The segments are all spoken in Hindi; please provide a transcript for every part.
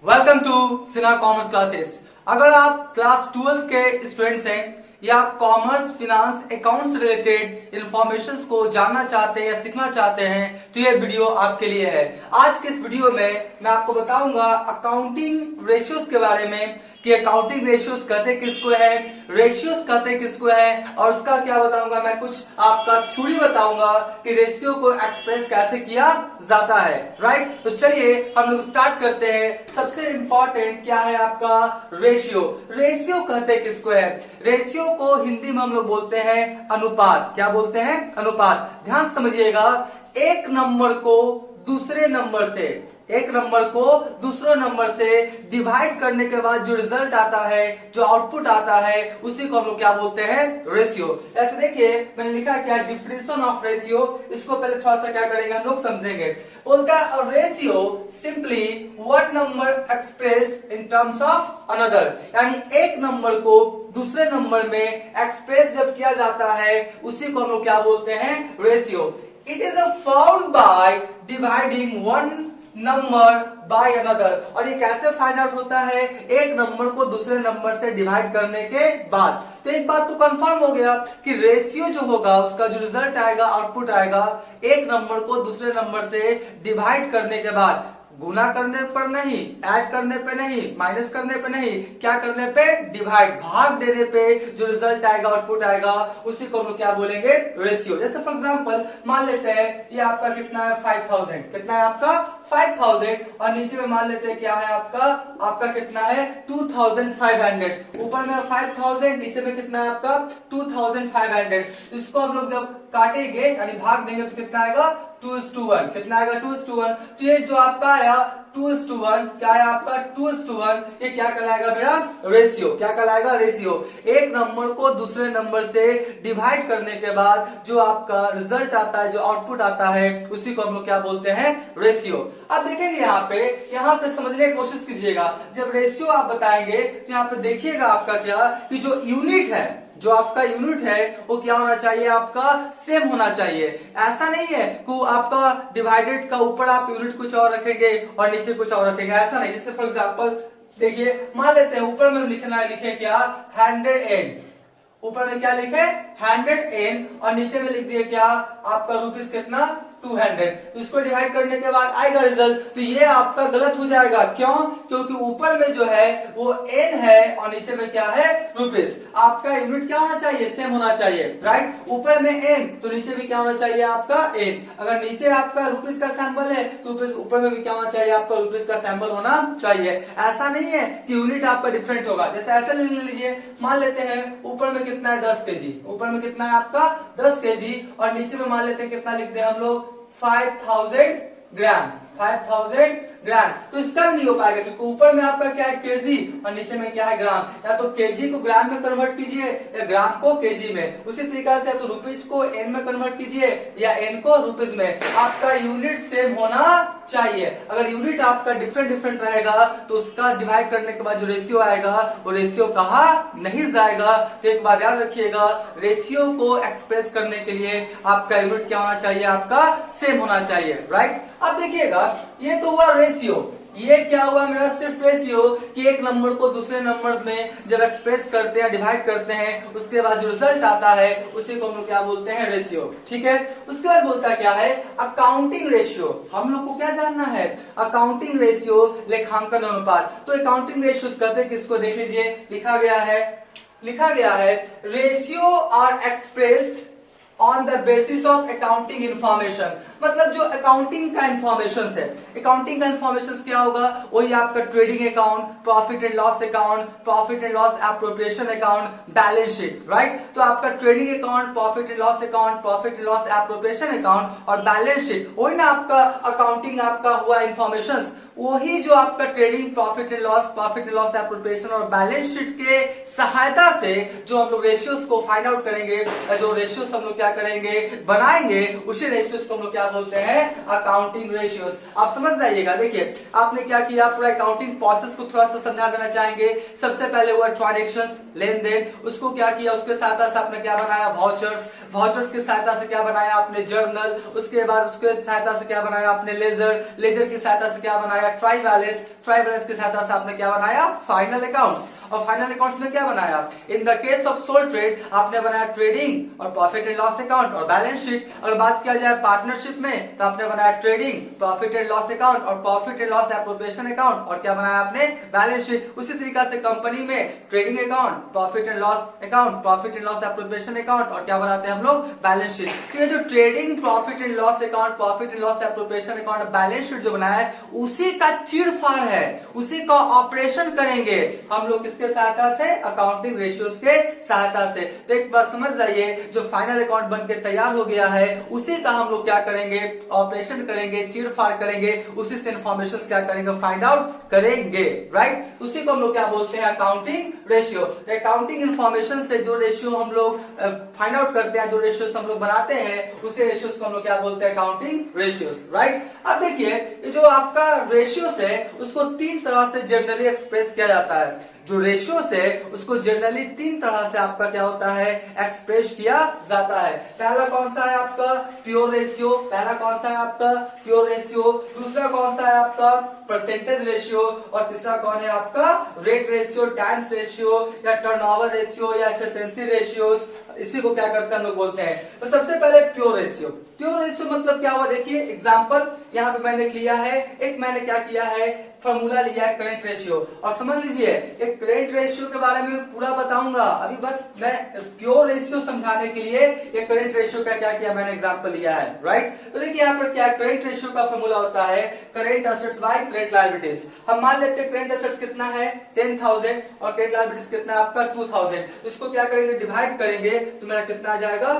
Welcome to Sinha commerce classes. अगर आप क्लास 12 के स्टूडेंट्स हैं या commerce finance accounts related information को जानना चाहते हैं या सीखना चाहते हैं तो ये वीडियो आपके लिए है। आज के इस वीडियो में मैं आपको बताऊंगा अकाउंटिंग रेशियोज के बारे में कि अकाउंटिंग रेशियोज कहते किसको है, रेशियोज कहते किसको है, और उसका क्या बताऊंगा मैं, कुछ आपका थ्योरी बताऊंगा कि रेशियो को एक्सप्रेस कैसे किया जाता है। राइट, तो चलिए हम लोग स्टार्ट करते हैं। सबसे इंपॉर्टेंट क्या है आपका रेशियो। रेशियो कहते किसको है? रेशियो को हिंदी में हम लोग बोलते हैं अनुपात। क्या बोलते हैं? अनुपात। ध्यान समझिएगा, एक नंबर को दूसरे नंबर से, एक नंबर को दूसरे नंबर से डिवाइड करने के बाद जो रिजल्ट आता है, जो आउटपुट आता है, उसी को हम लोग क्या बोलते हैं? रेशियो। ऐसे देखिए मैंने लिखा क्या, डिफिनेशन ऑफ रेशियो। इसको पहले थोड़ा सा क्या करेंगे हम लोग समझेंगे। बोलता है ratio simply what number expressed in terms of another, यानी एक नंबर को दूसरे नंबर में एक्सप्रेस जब किया जाता है उसी को हम लोग क्या बोलते हैं? Ratio. It is found by dividing one number by another। और ये कैसे फाइंड आउट होता है? एक नंबर को दूसरे नंबर से डिवाइड करने के बाद। तो एक बात तो कंफर्म हो गया कि रेशियो जो होगा उसका जो रिजल्ट आएगा, आउटपुट आएगा, एक नंबर को दूसरे नंबर से डिवाइड करने के बाद, गुना करने पर नहीं, ऐड करने पे नहीं, माइनस करने पे नहीं, क्या करने पे? डिवाइड, भाग देने पे जो रिजल्ट आएगा, आउटपुट आएगा, उसी को हम लोग क्या बोलेंगे? रेशियो। जैसे फॉर एग्जांपल मान लेते हैं ये आपका कितना है? 5000। कितना है आपका? 5000। और नीचे में मान लेते हैं क्या है आपका कितना है? 2500। ऊपर में 5000, नीचे में कितना है आपका? 2500। इसको हम लोग जब काटेंगे यानी भाग देंगे तो कितना आएगा? 2:1। कितना आएगा? 2:1। तो ये जो आपका आया 2:1, क्या है आपका? 2:1। ये क्या कहलाएगा मेरा? रेशियो। क्या कहलाएगा? रेशियो। एक नंबर को दूसरे नंबर से डिवाइड करने के बाद जो आपका रिजल्ट आता है, जो आउटपुट आता है, उसी को हम लोग क्या बोलते हैं? रेशियो। अब देखेंगे यहाँ पे समझने की कोशिश कीजिएगा। जब रेशियो आप बताएंगे तो यहाँ पे देखिएगा आपका क्या, कि जो यूनिट है, जो आपका यूनिट है वो क्या होना चाहिए? आपका सेम होना चाहिए। ऐसा नहीं है कि आपका डिवाइडेड का ऊपर आप यूनिट कुछ और रखेंगे और नीचे कुछ और रखेंगे, ऐसा नहीं। जैसे फॉर एग्जांपल देखिए मान लेते हैं ऊपर में लिखे क्या? 100n। ऊपर में क्या लिखे? 100n। और नीचे में लिख दिए क्या? आपका रुपीस कितना? 200। तो इसको डिवाइड करने के बाद आएगा रिजल्ट, तो ये आपका गलत हो जाएगा। क्यों? क्योंकि ऊपर में जो है वो n है और नीचे में क्या है? रुपीस। आपका यूनिट क्या होना चाहिए? सेम होना चाहिए। राइट, ऊपर में n तो नीचे भी क्या होना चाहिए? आपका n। अगर नीचे आपका रुपीस का सैंपल है तो ऊपर में भी क्या होना चाहिए? आपका रुपीस का सैंपल होना चाहिए। ऐसा नहीं है कि यूनिट आपका डिफरेंट होगा। जैसे ऐसे ले लीजिए, मान लेते हैं ऊपर में कितना है? 10 kg। ऊपर में कितना है आपका? 10 kg। और नीचे में मान लेते हैं कितना लिख दे हम लोग? 5000 ग्राम। 5000 ग्राम। तो इसका भी नहीं हो पाएगा क्योंकि ऊपर में आपका क्या है? केजी, और नीचे में क्या है? ग्राम। या तो केजी को ग्राम में कन्वर्ट कीजिए या ग्राम को केजी में। उसी तरीका से तो रुपीज को एन में कन्वर्ट कीजिए या एन को रुपीज में। आपका यूनिट सेम होना चाहिए। अगर यूनिट आपका डिफरेंट रहेगा तो उसका डिवाइड करने के बाद जो रेशियो आएगा वो रेशियो कहा नहीं जाएगा। तो एक बात याद रखिएगा, रेशियो को एक्सप्रेस करने के लिए आपका यूनिट क्या होना चाहिए? आपका सेम होना चाहिए। राइट, अब देखिएगा ये तो हुआ रेशियो। ये क्या हुआ मेरा? सिर्फ रेशियो कि एक नंबर को दूसरे नंबर में जब एक्सप्रेस करते हैं, डिवाइड करते हैं, उसके बाद जो रिजल्ट आता है उसी को हम लोग क्या बोलते हैं? रेशियो। ठीक है, उसके बाद बोलता क्या है? Accounting ratio. हम लोग को क्या जानना है? अकाउंटिंग रेशियो, लेखांकन अनुपात। तो अकाउंटिंग रेशियो कहते हैं किसको? देख लीजिए, लिखा गया है ratio are expressed on the basis of accounting information. मतलब जो अकाउंटिंग का इंफॉर्मेशन है, अकाउंटिंग का इंफॉर्मेशन क्या होगा? वही आपका trading account, profit and loss account, profit and loss appropriation account, balance sheet. Right, तो आपका trading account, profit and loss account, profit and loss appropriation account और बैलेंस शीट, वही ना आपका अकाउंटिंग आपका हुआ इंफॉर्मेशन। वही जो आपका trading, profit and loss appropriation और बैलेंस शीट के सहायता से जो हम लोग रेशियोज को फाइंड आउट करेंगे, जो रेशियोज हम लोग क्या करेंगे? बनाएंगे, उसी रेशियोज को हम लोग क्या बोलते हैं? Accounting ratios. आप समझ जाइएगा। देखिए आपने क्या किया, पूरा अकाउंटिंग प्रोसेस को थोड़ा सा समझा देना चाहेंगे। सबसे पहले हुआ ट्रांजेक्शंस, लेन देन, उसको क्या किया? उसके साथ साथ आपने क्या बनाया? वाउचर्स। वाउचर्स की सहायता से क्या बनाया आपने, जर्नल, उसके बाद उसके सहायता से क्या बनाया आपने, लेजर, लेजर की सहायता से क्या बनाया, ट्राई बैलेंस, ट्राई बैलेंस की सहायता से आपने क्या बनाया, फाइनल अकाउंट्स। और फाइनल अकाउंट्स में क्या बनाया, in the case of sole trade आपने बनाया ट्रेडिंग और प्रॉफिट एंड लॉस अकाउंट और बैलेंस शीट। अगर बात किया जाए पार्टनरशिप में तो आपने बनाया trading, profit and loss account और profit and loss appropriation account और क्या बनाया आपने, बैलेंस शीट। उसी तरीके से कंपनी में trading account, profit and loss account, profit and loss appropriation account और क्या बनाते हैं हम लोग, बैलेंस शीट। तो ये जो trading, profit and loss account, profit and loss appropriation account, balance sheet जो बनाया है उसी का चीरफाड़ है, उसी का ऑपरेशन करेंगे हम लोग किसके सहायता से, अकाउंटिंग रेशियोज के सहायता से। तो एक बार समझ जाइए, जो फाइनल अकाउंट बनके तैयार हो गया है उसी का हम लोग क्या करेंगे, ऑपरेशन करेंगे, चीरफाड़ करेंगे, उसी से इंफॉर्मेशन क्या करेंगे, फाइंड आउट करेंगे, राइट। उसी को हम लोग क्या बोलते हैं, अकाउंटिंग रेशियो। अकाउंटिंग इंफॉर्मेशन से जो रेशियो हम लोग फाइंड आउट करते हैं, जो रेशियोज हम लोग बनाते हैं, उसे रेशियोज को हम लोग क्या बोलते हैं, अकाउंटिंग रेशियोज, राइट। अब देखिए जो आपका रेशियोज है उसको तीन तरह से जनरली एक्सप्रेस किया जाता है। जो रेशियोस है उसको जनरली तीन तरह से आपका क्या होता है, एक्सप्रेस किया जाता है। पहला कौन सा है आपका, प्योर रेशियो, पहला कौन सा है आपका, प्योर रेशियो। दूसरा कौन सा है आपका, परसेंटेज रेशियो। और तीसरा कौन है आपका, रेट रेशियो, टाइम्स रेशियो या टर्नओवर रेशियो या एफिशिएंसी रेशियोस। इसी को क्या करते हैं हम लोग बोलते हैं। तो सबसे पहले प्योर रेशियो। प्योर रेशियो मतलब क्या हुआ, देखिए एग्जांपल यहाँ पे मैंने लिया है, एक मैंने क्या किया है, फॉर्मूला लिया है करंट रेशियो। और समझ लीजिए एक करंट रेशियो के बारे में पूरा बताऊंगा, अभी बस मैं प्योर रेशियो समझाने के लिए एक करंट रेशियो का क्या किया मैंने एग्जांपल लिया है, राइट। तो देखिए यहाँ पर क्या करंट रेशियो का फॉर्मूला होता है, current assets by current liabilities. हम मान लेते हैं करंट एसेट्स कितना है 10,000 और करंट लायबिलिटीज कितना है आपका 2,000। तो इसको क्या करेंगे, डिवाइड करेंगे तो मेरा कितना आ जाएगा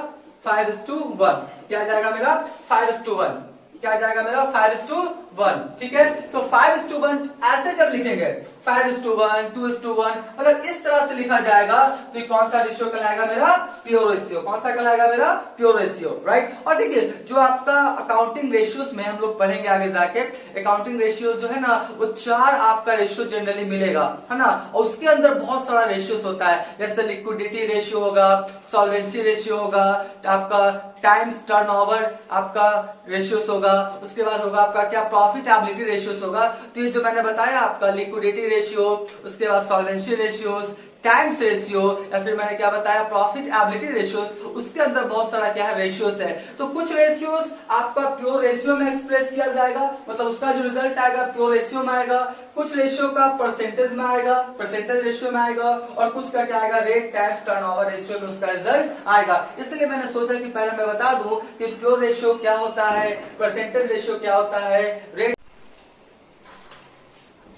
5:1। क्या आ जाएगा मेरा 5:1, क्या आ जाएगा मेरा 5:1, ठीक है। तो 5:1 ऐसे जब लिखेंगे 5:1, 2:1, मतलब इस तरह से लिखा जाएगा तो ये कौन सा रेशियो कहलाएगा मेरा, प्योर रेशियो। कौन सा कहलाएगा मेरा, प्योर रेशियो, राइट। और देखिए जो आपका अकाउंटिंग रेशियोस में हम लोग पढ़ेंगे आगे जाके, अकाउंटिंग रेशियो जो है ना वो 4 आपका रेशियो जनरली मिलेगा, है ना। और उसके अंदर बहुत सारा रेशियोस होता है, जैसे लिक्विडिटी रेशियो होगा, सॉल्वेंसी रेशियो होगा, आपका टाइम्स टर्नओवर आपका रेशियोस होगा, उसके बाद होगा आपका क्या, प्रॉफिटेबिलिटी रेशियोस होगा। तो ये जो मैंने बताया आपका लिक्विडिटी रेशियो, उसके बाद सॉल्वेंसी रेशियोस, टाइम्स रेशियो या फिर मैंने क्या बताया प्रॉफिटेबिलिटी रेशियोस, उसके अंदर बहुत सारा क्या है रेशियोस है। तो कुछ रेशियोस आपका प्योर रेशियो में एक्सप्रेस किया जाएगा, मतलब उसका जो रिजल्ट आएगा प्योर रेशियो में आएगा। कुछ रेशियो का परसेंटेज में आएगा, परसेंटेज रेशियो में आएगा। और कुछ का क्या आएगा, रेट टाइम्स टर्नओवर रेशियो में उसका रिजल्ट आएगा। इसलिए मैंने सोचा कि पहले मैं बता दूं कि प्योर रेशियो क्या होता है, परसेंटेज रेशियो क्या होता है, रेट।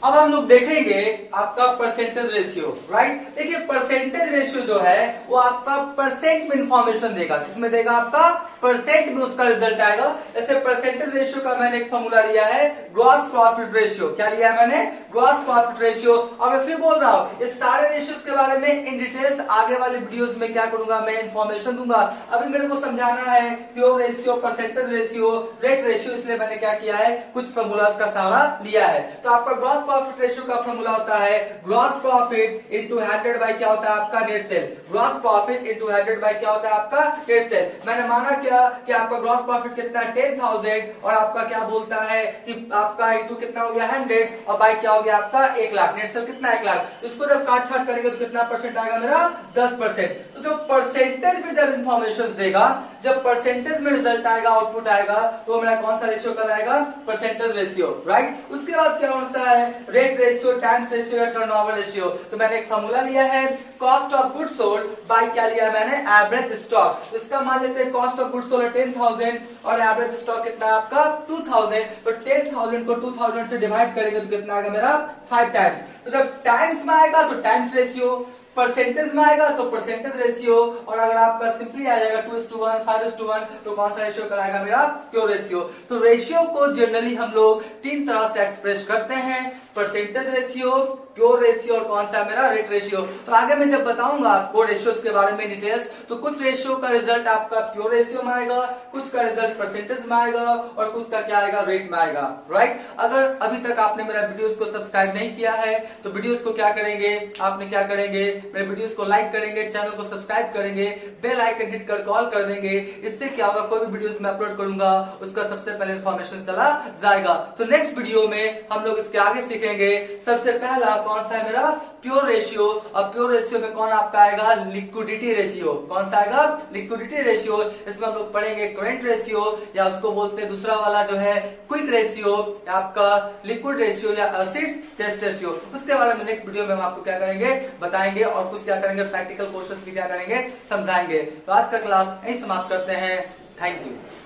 अब हम लोग देखेंगे आपका परसेंटेज रेशियो, राइट। देखिए परसेंटेज रेशियो जो है वो आपका परसेंट में इंफॉर्मेशन देगा, किसमें देगा, आपका परसेंट में उसका रिजल्ट आएगा। जैसे परसेंटेज रेशियो का मैंने एक फॉर्मूला लिया है, ग्रॉस प्रॉफिट रेशियो। क्या लिया है मैंने, ग्रॉस प्रॉफिट रेशियो। और मैं फिर बोल रहा हूं ये सारे रेशियोज के बारे में इन डिटेल्स आगे वाले वीडियोस में क्या करूंगा, मैं इंफॉर्मेशन दूंगा। अभी मेरे को समझाना है pure ratio, percentage ratio, rate ratio, इसलिए मैंने क्या किया है, कुछ फॉर्मूलाज का सहारा लिया है। तो आपका ग्रॉस प्रॉफिट रेशियो का फॉर्मूला होता है ग्रॉस प्रॉफिट इंटू 100 बाय क्या होता है आपका net sale. Gross profit into 100 by क्या होता है आपका नेट सेल। मैंने माना क्या कि आपका ग्रॉस प्रॉफिट कितना है 10,000 और आपका क्या बोलता है कि आपका इंटू कितना हो गया 100 और बाय क्या हो गया आपका 1 लाख। नेट सेल कितना 1 लाख। इसको जब काट छाट करेंगे तो कितना परसेंट आएगा मेरा 10%। तो जो परसेंटेज में जब इंफॉर्मेशन देगा, जब परसेंटेज में रिजल्ट आएगा, आउटपुट आएगा, तो मेरा कौन सा रेशियो कहलाएगा, परसेंटेज रेशियो, राइट। उसके बाद क्या कौन सा है, रेट रेशियो, टाइम्स रेशियो या टर्नओवर रेशियो। तो मैंने एक फॉर्मूला लिया है cost of goods sold by क्या लिया मैंने, एवरेज स्टॉक। तो इसका मान लेते हैं कॉस्ट ऑफ गुड्स सोल्ड 10,000 और एवरेज स्टॉक कितना है आपका 2,000। तो 10,000 को 2,000 से डिवाइड करेंगे तो कितना आएगा मेरा 5 टाइम्स। तो जब टाइम्स में आएगा तो टाइम्स रेशियो, परसेंटेज में आएगा तो परसेंटेज रेशियो, और अगर आपका सिंपली आ जाएगा 2:1, 5:1 तो कौन सा रेशियो कराएगा मेरा, प्योर रेशियो। तो रेशियो को जनरली हम लोग 3 तरह से एक्सप्रेस करते हैं, परसेंटेज रेशियो, प्योर रेशियो और कौन सा है मेरा रेट रेशियो। तो आगे मैं जब बताऊंगा आपको रेशियोज के बारे में डिटेल्स, तो कुछ रेशियो का रिजल्ट आपका प्योर रेशियो में आएगा, कुछ का रिजल्ट परसेंटेज में आएगा और कुछ का क्या आएगा रेट में आएगा, राइट। अगर अभी तक आपने मेरा वीडियोस को सब्सक्राइब नहीं किया है तो वीडियोस को क्या करेंगे, आपने क्या करेंगे, मेरे वीडियोस को लाइक करेंगे, चैनल को सब्सक्राइब करेंगे, बेल आइकन हिट कर कॉल कर देंगे। इससे क्या होगा, कोई भी वीडियोस मैं अपलोड करूंगा उसका सबसे पहले इन्फॉर्मेशन चला जाएगा। तो नेक्स्ट वीडियो में हम लोग इसके आगे सीखेंगे। सबसे पहला कौन सा है मेरा प्योर रेशियो। अब प्योर रेशियो में कौन आपका आएगा, लिक्विडिटी रेशियो। कौन सा आएगा, लिक्विडिटी रेशियो। इसमें हम लोग पढ़ेंगे करंट रेशियो, या उसको बोलते हैं दूसरा वाला जो है क्विक रेशियो, आपका लिक्विड रेशियो या एसिड टेस्ट रेशियो। उसके बारे में नेक्स्ट वीडियो में हम आपको क्या करेंगे बताएंगे, और कुछ क्या करेंगे प्रैक्टिकल क्वेश्चंस भी क्या करेंगे समझाएंगे। तो आज का क्लास यही समाप्त करते हैं। Thank you.